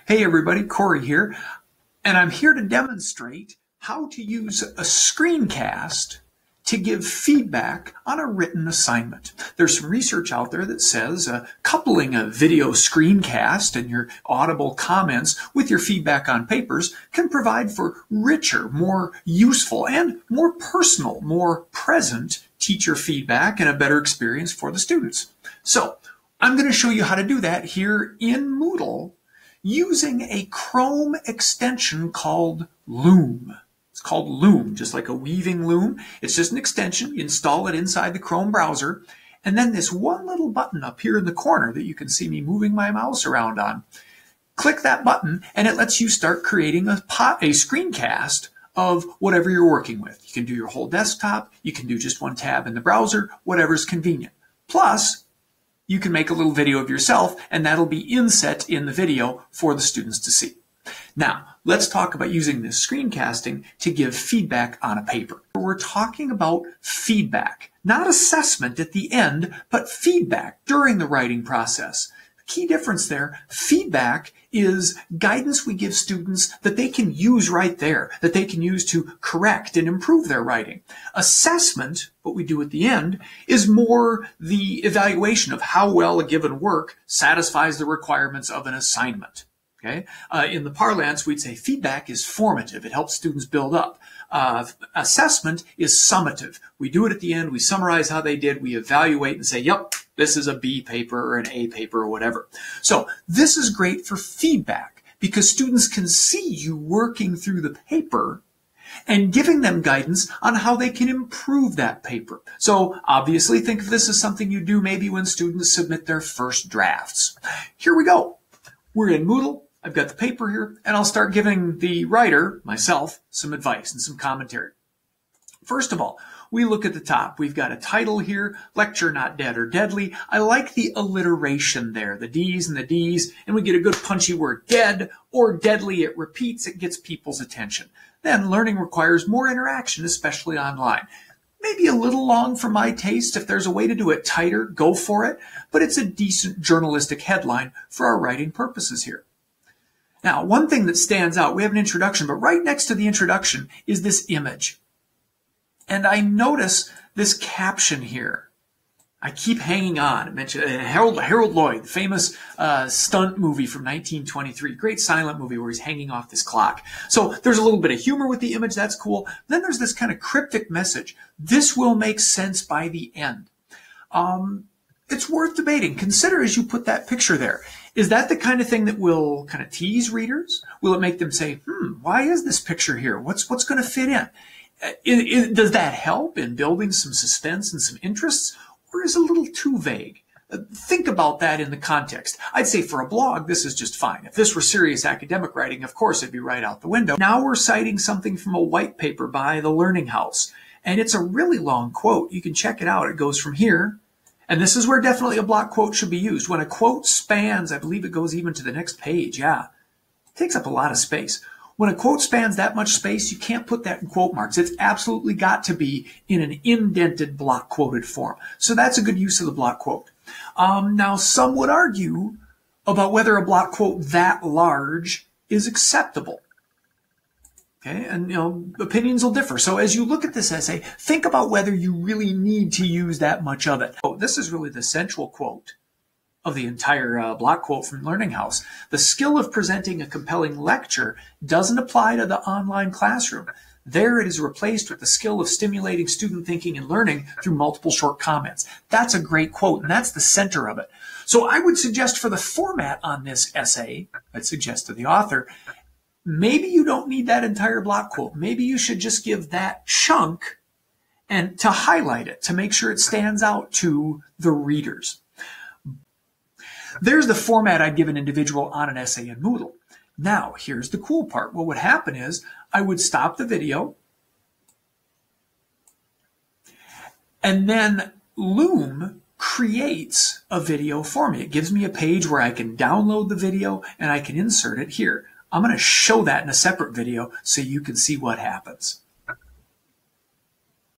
Hey everybody, Corey here, and I'm here to demonstrate how to use a screencast to give feedback on a written assignment. There's some research out there that says coupling a video screencast and your audible comments with your feedback on papers can provide for richer, more useful, and more personal, more present teacher feedback and a better experience for the students. So I'm going to show you how to do that here in Moodle using a Chrome extension called Loom. It's called Loom, just like a weaving loom. It's just an extension. You install it inside the Chrome browser. And then this one little button up here in the corner that you can see me moving my mouse around on. Click that button and it lets you start creating a screencast of whatever you're working with. You can do your whole desktop. You can do just one tab in the browser, whatever's convenient. Plus, you can make a little video of yourself, and that'll be inset in the video for the students to see. Now, let's talk about using this screencasting to give feedback on a paper. We're talking about feedback, not assessment at the end, but feedback during the writing process. Key difference there, feedback is guidance we give students that they can use right there, that they can use to correct and improve their writing. Assessment, what we do at the end, is more the evaluation of how well a given work satisfies the requirements of an assignment. Okay? In the parlance, we'd say feedback is formative. It helps students build up. Assessment is summative. We do it at the end. We summarize how they did. We evaluate and say, yep, this is a B paper or an A paper or whatever. So this is great for feedback because students can see you working through the paper and giving them guidance on how they can improve that paper. So obviously think of this as something you do maybe when students submit their first drafts. Here we go. We're in Moodle. I've got the paper here, and I'll start giving the writer, myself, some advice and some commentary. First of all, we look at the top. We've got a title here, Lecture Not Dead or Deadly. I like the alliteration there, the D's and the D's, and we get a good punchy word, dead or deadly. It repeats, it gets people's attention. Then learning requires more interaction, especially online. Maybe a little long for my taste. If there's a way to do it tighter, go for it, but it's a decent journalistic headline for our writing purposes here. Now, one thing that stands out, we have an introduction, but right next to the introduction is this image. And I notice this caption here. I keep hanging on. I mentioned Harold Lloyd, the famous stunt movie from 1923, great silent movie where he's hanging off this clock. So there's a little bit of humor with the image. That's cool. Then there's this kind of cryptic message. This will make sense by the end. It's worth debating. Consider as you put that picture there. Is that the kind of thing that will kind of tease readers? Will it make them say, why is this picture here? What's going to fit in? Does that help in building some suspense and some interests? Or is it a little too vague? Think about that in the context. I'd say for a blog, this is just fine. If this were serious academic writing, of course, it'd be right out the window. Now we're citing something from a white paper by the Learning House. And it's a really long quote. You can check it out. It goes from here. And this is where definitely a block quote should be used. When a quote spans, I believe it goes even to the next page. Yeah, it takes up a lot of space. When a quote spans that much space, you can't put that in quote marks. It's absolutely got to be in an indented block quoted form. So that's a good use of the block quote. Now, some would argue about whether a block quote that large is acceptable. Okay, and opinions will differ. So as you look at this essay, think about whether you really need to use that much of it. Oh, this is really the central quote of the entire block quote from Learning House. The skill of presenting a compelling lecture doesn't apply to the online classroom. There it is replaced with the skill of stimulating student thinking and learning through multiple short comments. That's a great quote, and that's the center of it. So I would suggest for the format on this essay, I'd suggest to the author, maybe you don't need that entire block quote. Maybe you should just give that chunk and to highlight it, to make sure it stands out to the readers. There's the format I'd give an individual on an essay in Moodle. Now, here's the cool part. What would happen is I would stop the video, and then Loom creates a video for me. It gives me a page where I can download the video and I can insert it here. I'm going to show that in a separate video so you can see what happens.